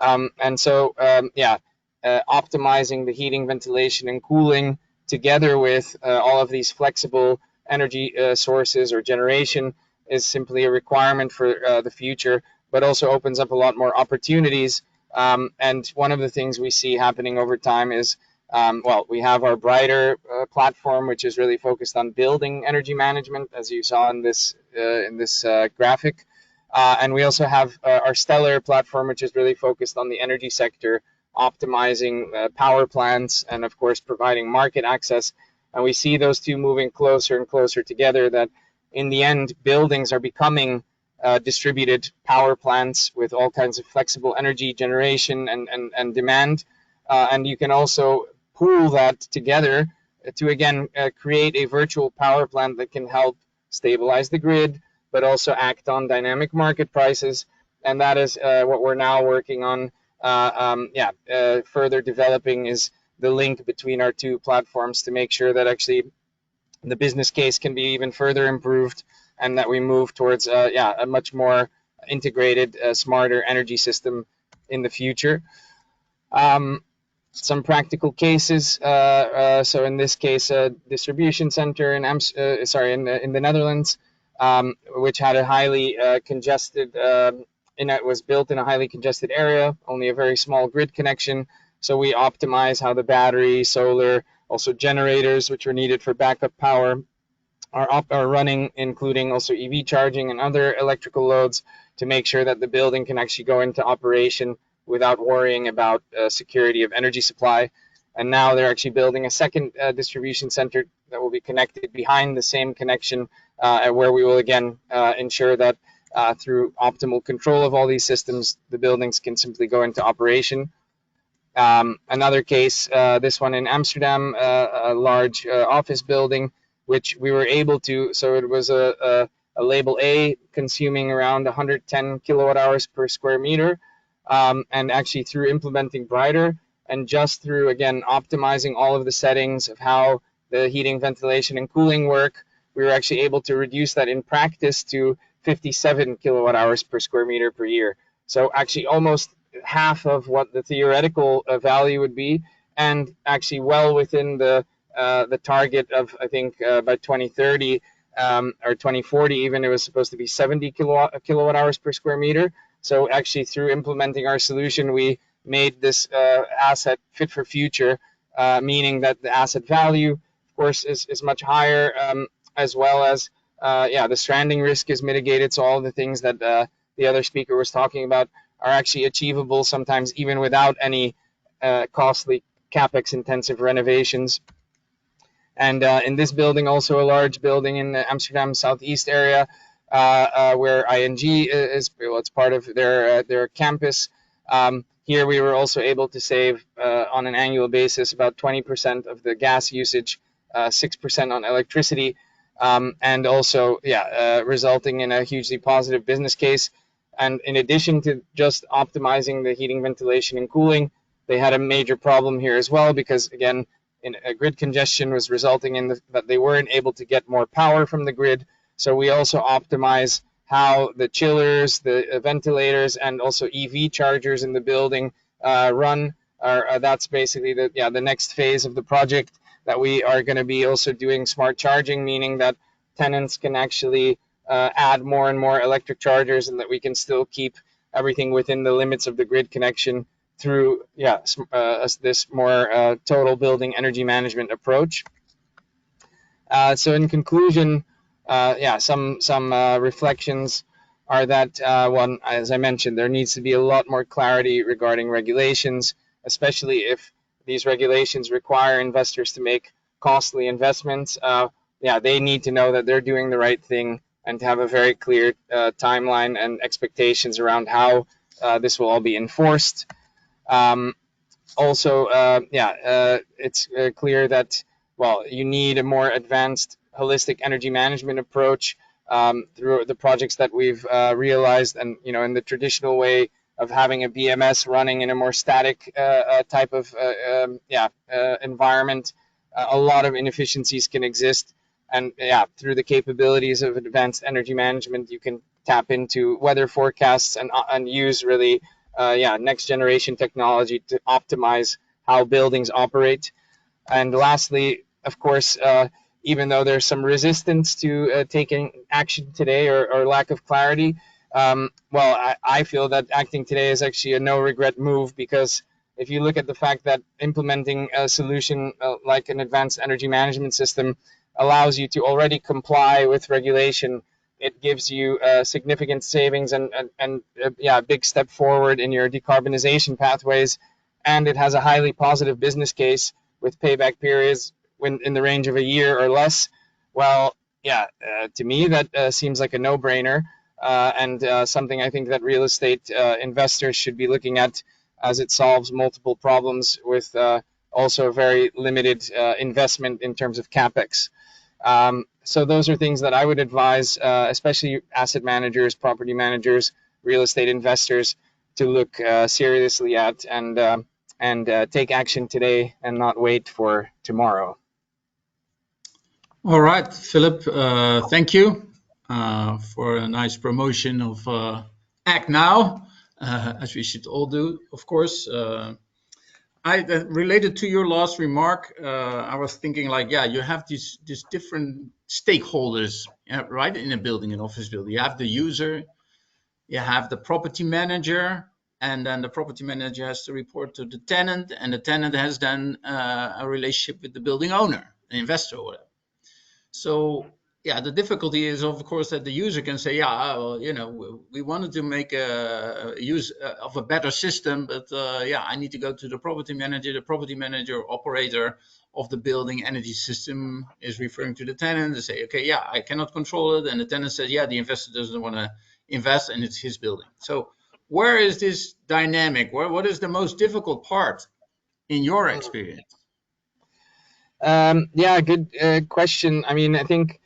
Optimizing the heating, ventilation, and cooling together with all of these flexible energy sources or generation is simply a requirement for the future, but also opens up a lot more opportunities. And one of the things we see happening over time is, we have our Brighter platform, which is really focused on building energy management, as you saw in this graphic. And we also have our Stellar platform, which is really focused on the energy sector, optimizing power plants and, of course, providing market access. And we see those two moving closer and closer together, that in the end, buildings are becoming distributed power plants with all kinds of flexible energy generation and demand. And you can also pool that together to, again, create a virtual power plant that can help stabilize the grid, but also act on dynamic market prices. And that is what we're now working on. Further developing is the link between our two platforms to make sure that actually the business case can be even further improved, and that we move towards a much more integrated, smarter energy system in the future. Some practical cases. So in this case, a distribution center in the Netherlands. which had a highly congested, it was built in a highly congested area, only a very small grid connection. So we optimize how the battery, solar, also generators, which are needed for backup power, are running, including also EV charging and other electrical loads, to make sure that the building can actually go into operation without worrying about security of energy supply. And now they're actually building a second distribution center that will be connected behind the same connection, where we will again ensure that through optimal control of all these systems, the buildings can simply go into operation. Another case, this one in Amsterdam, a large office building, which we were able to, so it was a label A, consuming around 110 kilowatt hours per square meter, and actually through implementing Brighter and just through, again, optimizing all of the settings of how the heating, ventilation, and cooling work, we were actually able to reduce that in practice to 57 kilowatt hours per square meter per year. So actually almost half of what the theoretical value would be, and actually well within the target of, I think, by 2030 or 2040 even, it was supposed to be 70 kilowatt hours per square meter. So actually through implementing our solution, we made this asset fit for future, meaning that the asset value, of course, is much higher, as well as, the stranding risk is mitigated. So all the things that the other speaker was talking about are actually achievable sometimes even without any costly CapEx intensive renovations. And in this building, also a large building in the Amsterdam Southeast area, where ING is, well, it's part of their campus. Here we were also able to save on an annual basis about 20% of the gas usage, 6% on electricity, and also, resulting in a hugely positive business case. And in addition to just optimizing the heating, ventilation, and cooling, they had a major problem here as well, because again, grid congestion was resulting in that they weren't able to get more power from the grid. So we also optimize how the chillers, the ventilators, and also EV chargers in the building run. That's basically the next phase of the project, that we are going to be also doing smart charging, meaning that tenants can actually add more and more electric chargers, and that we can still keep everything within the limits of the grid connection through this more total building energy management approach. So in conclusion, some reflections are that, one, as I mentioned, there needs to be a lot more clarity regarding regulations, especially if these regulations require investors to make costly investments. They need to know that they're doing the right thing, and to have a very clear timeline and expectations around how this will all be enforced. It's clear that, well, you need a more advanced holistic energy management approach through the projects that we've realized, and in the traditional way of having a BMS running in a more static type of environment, a lot of inefficiencies can exist. And through the capabilities of advanced energy management, you can tap into weather forecasts and use really next generation technology to optimize how buildings operate. And lastly, of course, even though there's some resistance to taking action today, or lack of clarity, I feel that acting today is actually a no regret move, because if you look at the fact that implementing a solution like an advanced energy management system allows you to already comply with regulation, it gives you significant savings and a big step forward in your decarbonization pathways, and it has a highly positive business case with payback periods in the range of a year or less. Well, to me that seems like a no-brainer, and something I think that real estate investors should be looking at, as it solves multiple problems with also a very limited investment in terms of CapEx. So those are things that I would advise, especially asset managers, property managers, real estate investors, to look seriously at, and take action today and not wait for tomorrow. All right, Philip, thank you for a nice promotion of Act Now, as we should all do, of course. Related to your last remark, I was thinking like, yeah, you have these different stakeholders, right, in a building, an office building. You have the user, you have the property manager, and then the property manager has to report to the tenant, and the tenant has then a relationship with the building owner, the investor, or whatever. So yeah, the difficulty is, of course, that the user can say, yeah, well, we wanted to make a use of a better system, but yeah, I need to go to the property manager. The property manager, operator of the building energy system, is referring to the tenant to say, okay, yeah, I cannot control it, and the tenant says, yeah, the investor doesn't want to invest, and it's his building. So where is this dynamic? What is the most difficult part in your experience? Yeah, good question. I mean, I think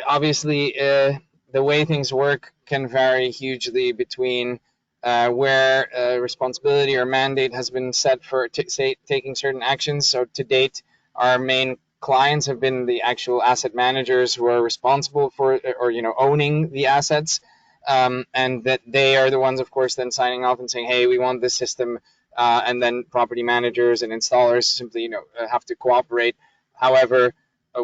obviously the way things work can vary hugely between where responsibility or mandate has been set for taking certain actions. So to date, our main clients have been the actual asset managers who are responsible for or owning the assets, and that they are the ones, of course, then signing off and saying, hey, we want this system, and then property managers and installers simply have to cooperate. However,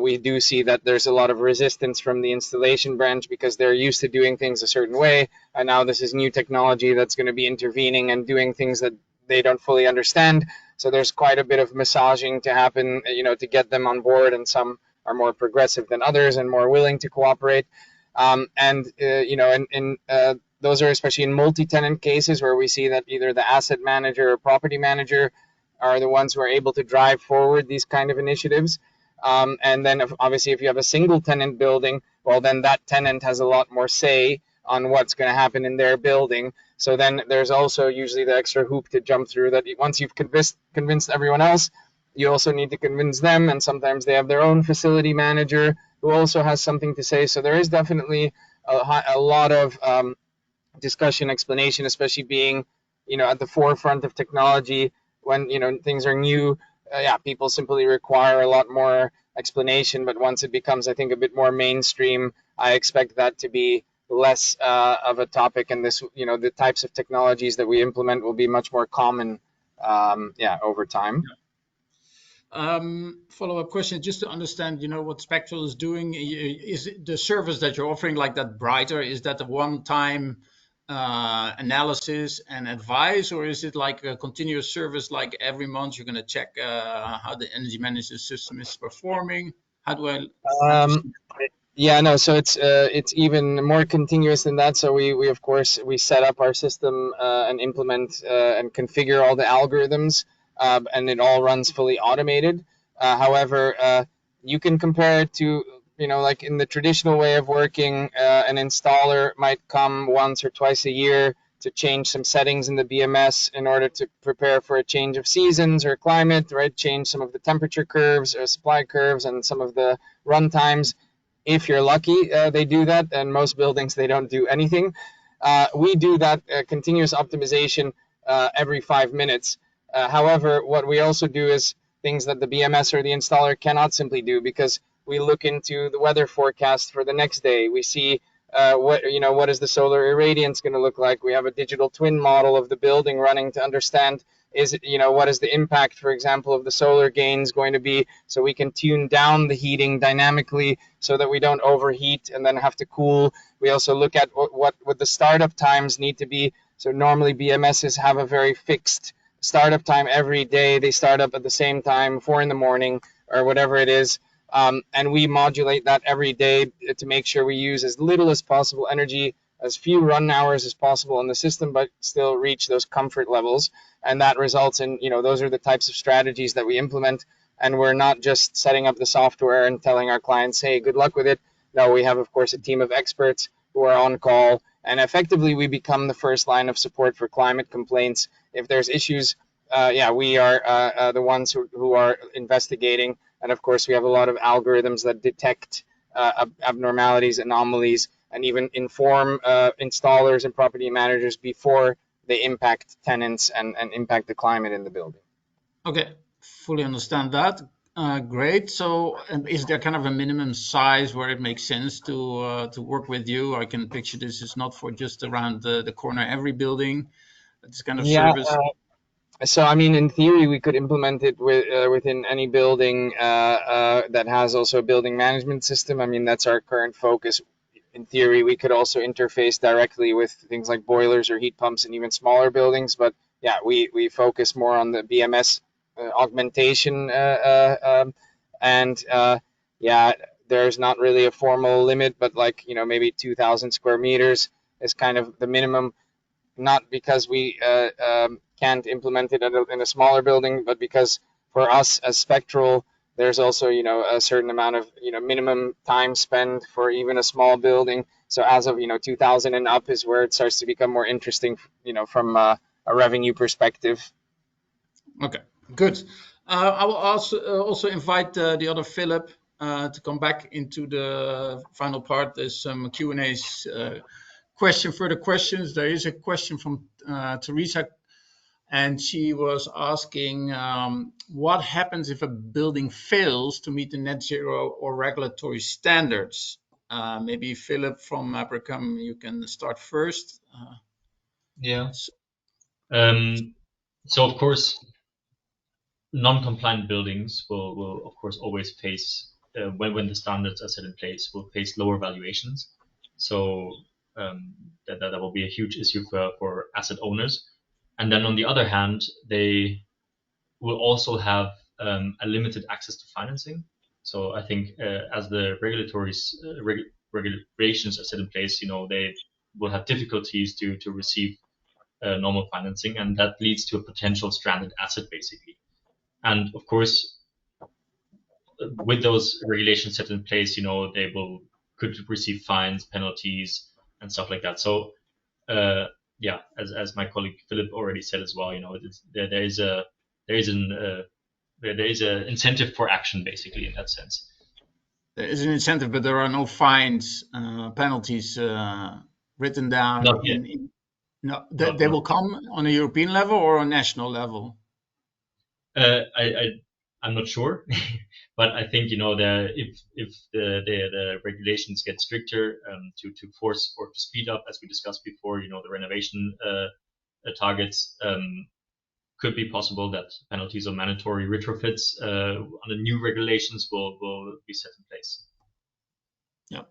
we do see that there's a lot of resistance from the installation branch because they're used to doing things a certain way, and now this is new technology that's going to be intervening and doing things that they don't fully understand. So there's quite a bit of massaging to happen, to get them on board, and some are more progressive than others and more willing to cooperate. Those are especially in multi-tenant cases where we see that either the asset manager or property manager are the ones who are able to drive forward these kind of initiatives. And then obviously if you have a single tenant building, well, then that tenant has a lot more say on what's going to happen in their building. So then there's also usually the extra hoop to jump through, that once you've convinced everyone else, you also need to convince them. And sometimes they have their own facility manager who also has something to say. So there is definitely a lot of discussion, explanation, especially being at the forefront of technology when things are new. Yeah, people simply require a lot more explanation, but once it becomes, I think, a bit more mainstream, I expect that to be less of a topic, and this the types of technologies that we implement will be much more common over time. Follow-up question, just to understand, what Spectral is doing. Is the service that you're offering, like that Brighter, is that a one-time analysis and advice, or is it like a continuous service, like every month you're going to check how the energy management system is performing? How do I Yeah, no, so it's even more continuous than that. So we of course we set up our system and implement and configure all the algorithms, and it all runs fully automated. However, you can compare it to like in the traditional way of working, an installer might come once or twice a year to change some settings in the BMS in order to prepare for a change of seasons or climate, right? Change some of the temperature curves or supply curves and some of the run times. If you're lucky, they do that, and most buildings, they don't do anything. We do that continuous optimization every 5 minutes. However, what we also do is things that the BMS or the installer cannot simply do, because we look into the weather forecast for the next day. We see what is the solar irradiance going to look like. We have a digital twin model of the building running to understand what is the impact, for example, of the solar gains going to be, so we can tune down the heating dynamically so that we don't overheat and then have to cool. We also look at what the startup times need to be. So normally BMSs have a very fixed startup time every day. They start up at the same time, 4 in the morning or whatever it is. And we modulate that every day to make sure we use as little as possible energy, as few run hours as possible in the system, but still reach those comfort levels. And that results in, those are the types of strategies that we implement. And we're not just setting up the software and telling our clients, hey, good luck with it. No, we have, of course, a team of experts who are on call. And effectively, we become the first line of support for climate complaints. If there's issues, we are the ones who are investigating. And of course, we have a lot of algorithms that detect abnormalities, anomalies, and even inform installers and property managers before they impact tenants and impact the climate in the building. Okay, fully understand that. Great. So, is there kind of a minimum size where it makes sense to work with you? I can picture this is not for just around the corner every building. This kind of service. So I mean, in theory, we could implement it within any building that has also a building management system. I mean, that's our current focus. In theory, we could also interface directly with things like boilers or heat pumps in even smaller buildings. But yeah, we focus more on the BMS augmentation, and yeah, there's not really a formal limit, but like, you know, maybe 2,000 square meters is kind of the minimum, not because we can't implement it in a smaller building, but because for us as Spectral, there's also, you know, a certain amount of, you know, minimum time spent for even a small building. So as of, you know, 2,000 and up is where it starts to become more interesting, you know, from a revenue perspective. Okay, good. I will also invite the other Philip to come back into the final part. There's some Q&As, further questions. There is a question from Teresa, and she was asking what happens if a building fails to meet the net zero or regulatory standards. Maybe Philip from Apricum, you can start first. Yeah. So of course, non-compliant buildings will of course always face, when the standards are set in place, will face lower valuations. So that will be a huge issue for asset owners. And then on the other hand, they will also have a limited access to financing. So I think as the regulations are set in place, you know, they will have difficulties to receive normal financing, and that leads to a potential stranded asset, basically. And of course, with those regulations set in place, you know, they could receive fines, penalties, and stuff like that. So yeah, as my colleague Philip already said as well, you know, there is an incentive for action, basically, in that sense. There is an incentive, but there are no fines, penalties written down. Not yet. No, they will come on a European level or a national level. I'm not sure, but I think, you know, if the regulations get stricter to force or to speed up, as we discussed before, you know, the renovation targets, could be possible that penalties or mandatory retrofits under new regulations will be set in place. Yeah.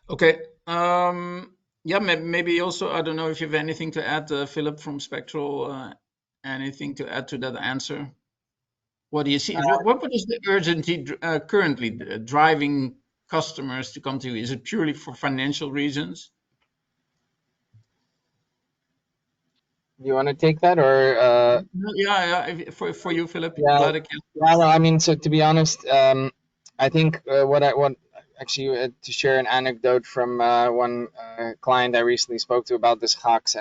Okay. Yeah, maybe also, I don't know if you have anything to add, Philip from Spectral, anything to add to that answer? What do you see? What is the urgency currently driving customers to come to you? Is it purely for financial reasons? Do you want to take that, or? Yeah. For you, Philip. Yeah. Gladek. Yeah. No, I mean, so to be honest, I think what I want actually to share an anecdote from one client I recently spoke to about this HVAC,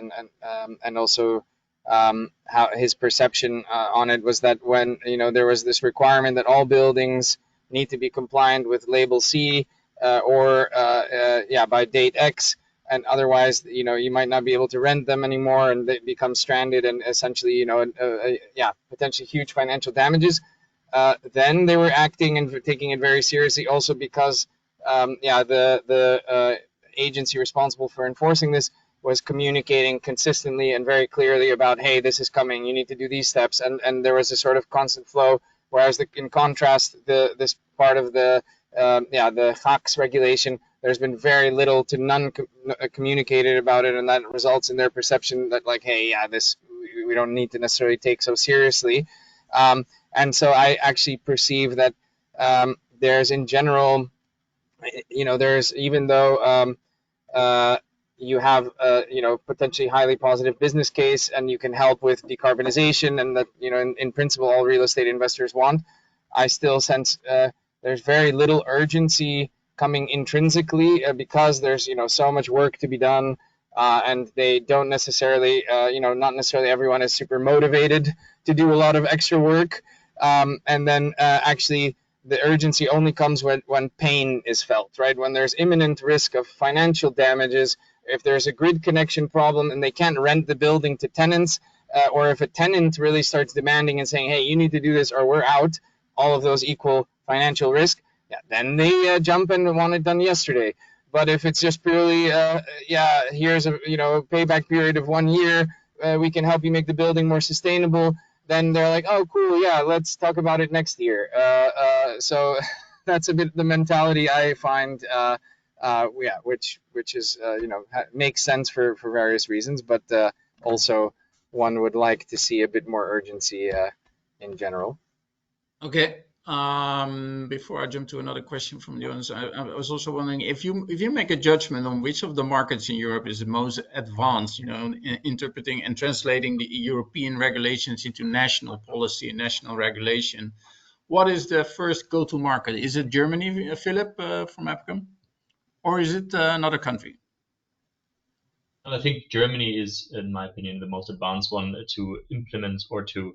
and also how his perception on it was that when, you know, there was this requirement that all buildings need to be compliant with label C or by date X, and otherwise, you know, you might not be able to rent them anymore, and they become stranded, and essentially, you know, potentially huge financial damages. Then they were acting and taking it very seriously, also because the agency responsible for enforcing this was communicating consistently and very clearly about, hey, this is coming, you need to do these steps, and there was a sort of constant flow. Whereas in contrast, this part of the HVAC regulation, there's been very little to none communicated about it, and that results in their perception that, like, hey, yeah, this we don't need to necessarily take so seriously. And so I actually perceive that there's, in general, you know, there's, even though you have you know, potentially highly positive business case, and you can help with decarbonization, and that, you know, in principle all real estate investors want, I still sense there's very little urgency coming intrinsically because there's, you know, so much work to be done, and they don't necessarily, you know, not necessarily everyone is super motivated to do a lot of extra work, and then actually the urgency only comes when pain is felt, right? When there's imminent risk of financial damages, if there's a grid connection problem and they can't rent the building to tenants, or if a tenant really starts demanding and saying, hey, you need to do this or we're out, all of those equal financial risk, then they jump and want it done yesterday. But if it's just purely, here's a, you know, payback period of 1 year, we can help you make the building more sustainable, then they're like, oh, cool, yeah, let's talk about it next year. So that's a bit the mentality I find, yeah, which is, makes sense for various reasons, but also one would like to see a bit more urgency in general. Okay. Before I jump to another question from the audience, I was also wondering if you make a judgment on which of the markets in Europe is the most advanced, in interpreting and translating the European regulations into national policy and national regulation. What is the first go-to market? Is it Germany, Philip, from Apricum, or is it another country? I think Germany is, in my opinion, the most advanced one to implement or to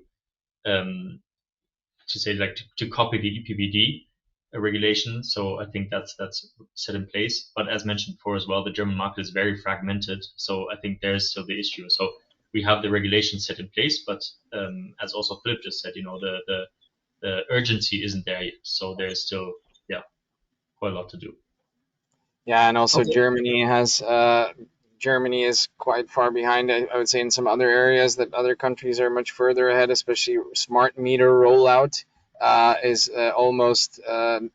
say like to copy the EPBD regulation. So I think that's set in place. But as mentioned before as well, the German market is very fragmented. So I think there's still the issue. So we have the regulation set in place, but as also Philip just said, the urgency isn't there yet. So there's still quite a lot to do. Yeah, and also Okay. Germany is quite far behind. I would say in some other areas that other countries are much further ahead, especially smart meter rollout is almost, I'm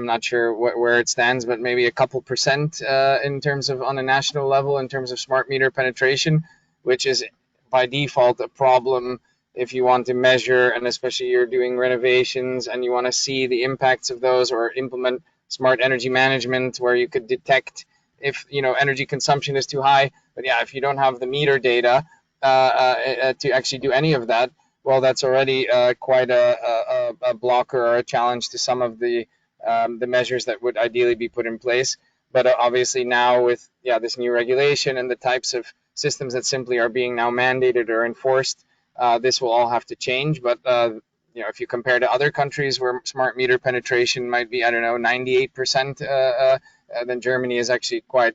not sure where it stands, but maybe a couple percent in terms of on a national level in terms of smart meter penetration, which is by default a problem if you want to measure, and especially you're doing renovations and you want to see the impacts of those or implement smart energy management where you could detect if energy consumption is too high. But yeah, if you don't have the meter data to actually do any of that, well, that's already quite a blocker or a challenge to some of the measures that would ideally be put in place. But obviously now with this new regulation and the types of systems that simply are being now mandated or enforced, this will all have to change. But if you compare to other countries where smart meter penetration might be, 98%, then Germany is actually quite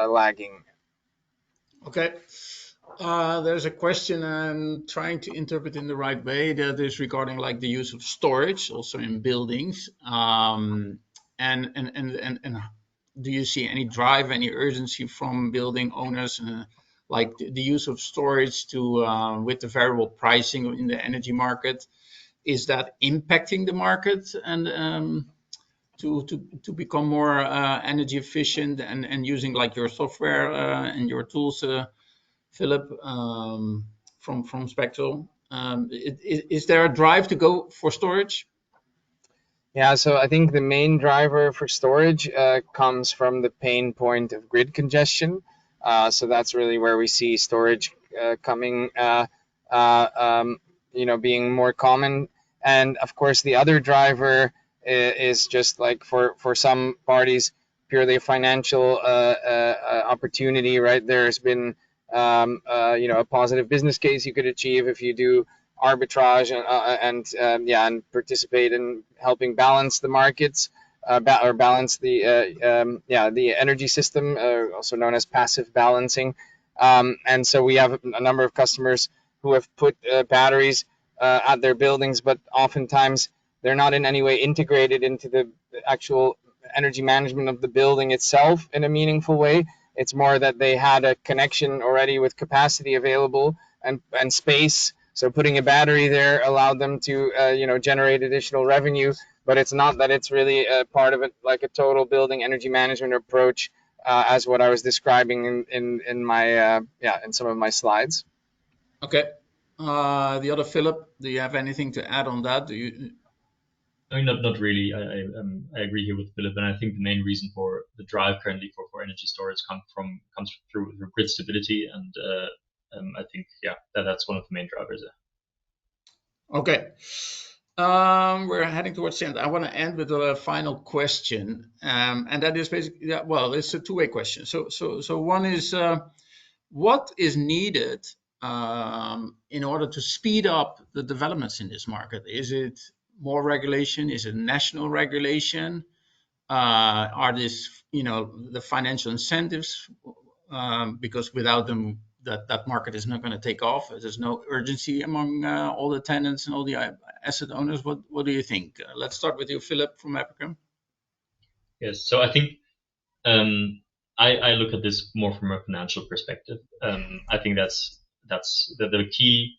lagging. Okay. There's a question I'm trying to interpret in the right way that is regarding like the use of storage also in buildings. And do you see any drive, any urgency from building owners, like the use of storage to with the variable pricing in the energy market? Is that impacting the market and to become more energy efficient and using like your software and your tools, Philip, from Spectral? Is there a drive to go for storage? Yeah, so I think the main driver for storage comes from the pain point of grid congestion. So that's really where we see storage coming, being more common. And of course, the other driver is just like for some parties, purely a financial opportunity, right? There's been a positive business case you could achieve if you do arbitrage and participate in helping balance the markets or balance the energy system, also known as passive balancing. And so we have a number of customers who have put batteries at their buildings, but oftentimes they're not in any way integrated into the actual energy management of the building itself in a meaningful way. It's more that they had a connection already with capacity available and space. So putting a battery there allowed them to, generate additional revenue. But it's not that it's really a part of it, like a total building energy management approach, as what I was describing in my in some of my slides. Okay. The other Philip, do you have anything to add on that? I mean, not really. I agree here with Philip, and I think the main reason for the drive currently for energy storage comes through grid stability, and I think that's one of the main drivers there. Okay. We're heading towards the end. I want to end with a final question, and that is basically it's a two-way question. So one is what is needed in order to speed up the developments in this market? Is it more regulation? Is it national regulation? Are this the financial incentives? Because without them, that market is not going to take off. There's no urgency among all the tenants and all the asset owners. What do you think? Let's start with you, Philip, from Apricum. Yes, so I think I look at this more from a financial perspective. I think that's the key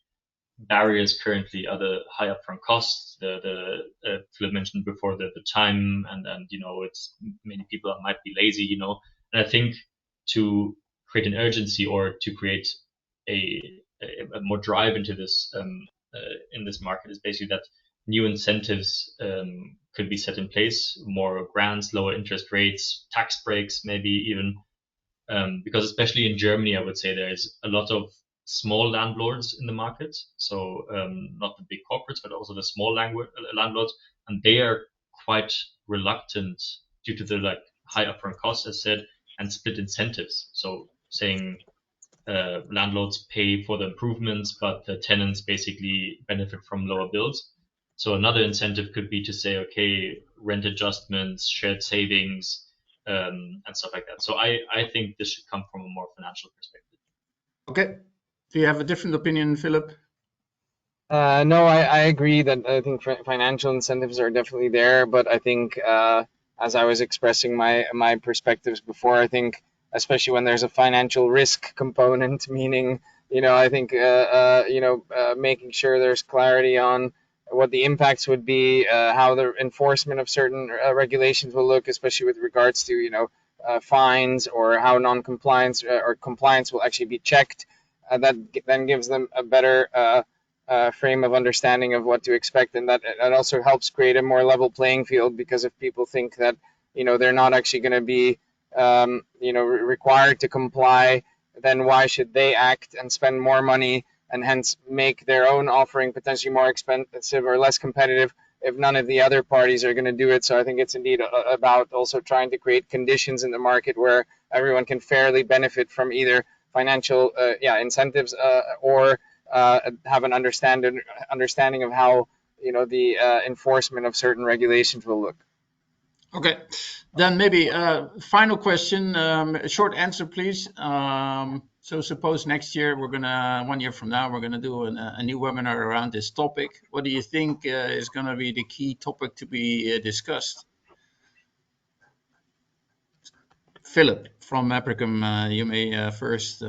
barriers currently are the high upfront costs, Philip mentioned before, the time, and it's many people might be lazy, and I think to create an urgency or to create a more drive into this in this market is basically that new incentives could be set in place, more grants, lower interest rates, tax breaks, maybe even, because especially in Germany, I would say there's a lot of small landlords in the market. So not the big corporates, but also the small landlords, and they are quite reluctant due to the high upfront costs, as said, and split incentives. So saying landlords pay for the improvements, but the tenants basically benefit from lower bills. So another incentive could be to say, okay, rent adjustments, shared savings, and stuff like that. So I think this should come from a more financial perspective. Okay. Do you have a different opinion, Philip? No, I agree that I think financial incentives are definitely there, but I think as I was expressing my perspectives before, I think especially when there's a financial risk component, meaning I think making sure there's clarity on what the impacts would be, how the enforcement of certain regulations will look, especially with regards to fines, or how non-compliance or compliance will actually be checked. That then gives them a better frame of understanding of what to expect, and that also helps create a more level playing field, because if people think that they're not actually going to be required to comply, then why should they act and spend more money and hence make their own offering potentially more expensive or less competitive if none of the other parties are going to do it? So I think it's indeed about also trying to create conditions in the market where everyone can fairly benefit from either financial incentives or have an understanding of how the enforcement of certain regulations will look. Okay, then maybe final question, a short answer, please. So suppose next year 1 year from now, we're gonna do a new webinar around this topic. What do you think is gonna be the key topic to be discussed? Philip from Apricum, you may first.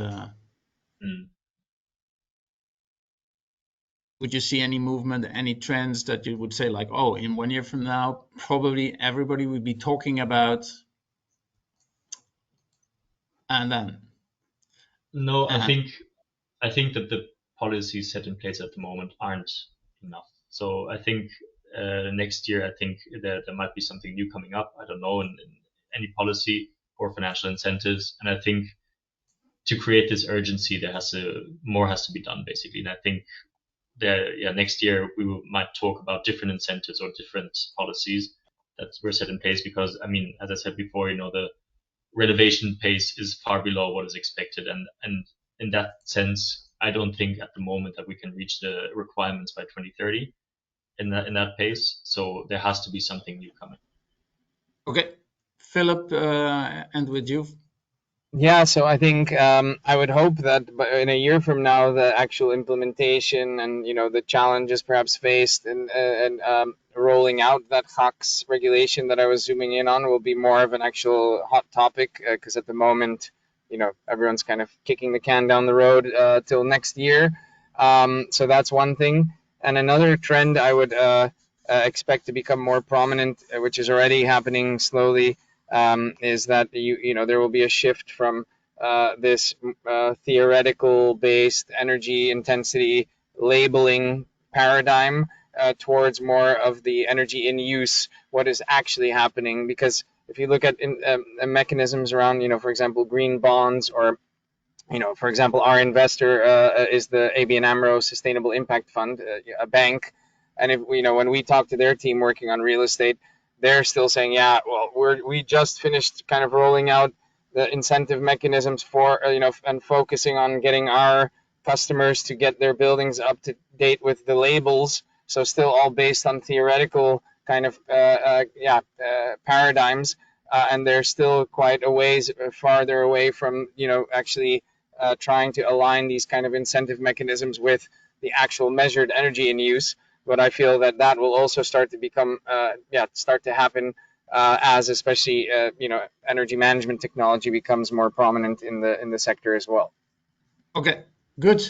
Would you see any movement, any trends that you would say like, oh, in 1 year from now, probably everybody would be talking about, and then? No, I think that the policies set in place at the moment aren't enough. So I think next year, I think there might be something new coming up. I don't know, in any policy or financial incentives. And I think to create this urgency, more has to be done, basically. And I think next year might talk about different incentives or different policies that were set in place, because I mean, as I said before, the renovation pace is far below what is expected, and in that sense, I don't think at the moment that we can reach the requirements by 2030 in that pace. So there has to be something new coming. Okay, Philip, and with you. Yeah, so I think I would hope that in a year from now, the actual implementation and the challenges perhaps faced and rolling out that HVAC regulation that I was zooming in on will be more of an actual hot topic, because at the moment, everyone's kind of kicking the can down the road till next year. So that's one thing. And another trend I would expect to become more prominent, which is already happening slowly, is that there will be a shift from this theoretical based energy intensity labeling paradigm towards more of the energy in use, what is actually happening. Because if you look at mechanisms around, for example, green bonds, or for example, our investor is the ABN AMRO Sustainable Impact Fund, a bank, and if when we talk to their team working on real estate, they're still saying, yeah, well, we just finished kind of rolling out the incentive mechanisms for, and focusing on getting our customers to get their buildings up to date with the labels. So still all based on theoretical kind of, paradigms. And they're still quite a ways farther away from, actually trying to align these kind of incentive mechanisms with the actual measured energy in use. But I feel that will also start to become, start to happen as especially energy management technology becomes more prominent in the sector as well. Okay, good.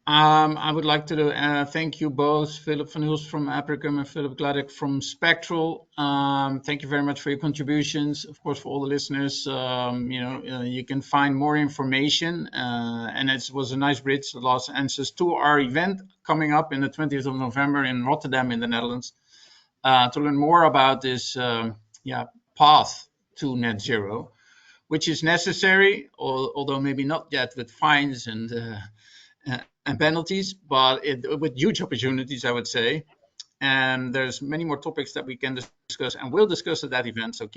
I would like to thank you both, Philip van Hülst from Apricum and Philip Gladek from Spectral. Thank you very much for your contributions. Of course, for all the listeners, you can find more information, and it was a nice bridge, the last answers to our event coming up in the 20th of November in Rotterdam in the Netherlands, to learn more about this path to net zero, which is necessary, although maybe not yet with fines and penalties, but with huge opportunities, I would say. And there's many more topics that we can discuss and we'll discuss at that event. So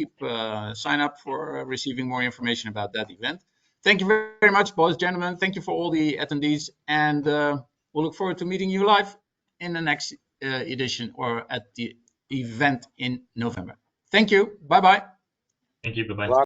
sign up for receiving more information about that event. Thank you very much, boys, gentlemen. Thank you for all the attendees, and we'll look forward to meeting you live in the next edition or at the event in November. Thank you. Bye-bye. Thank you. Bye-bye.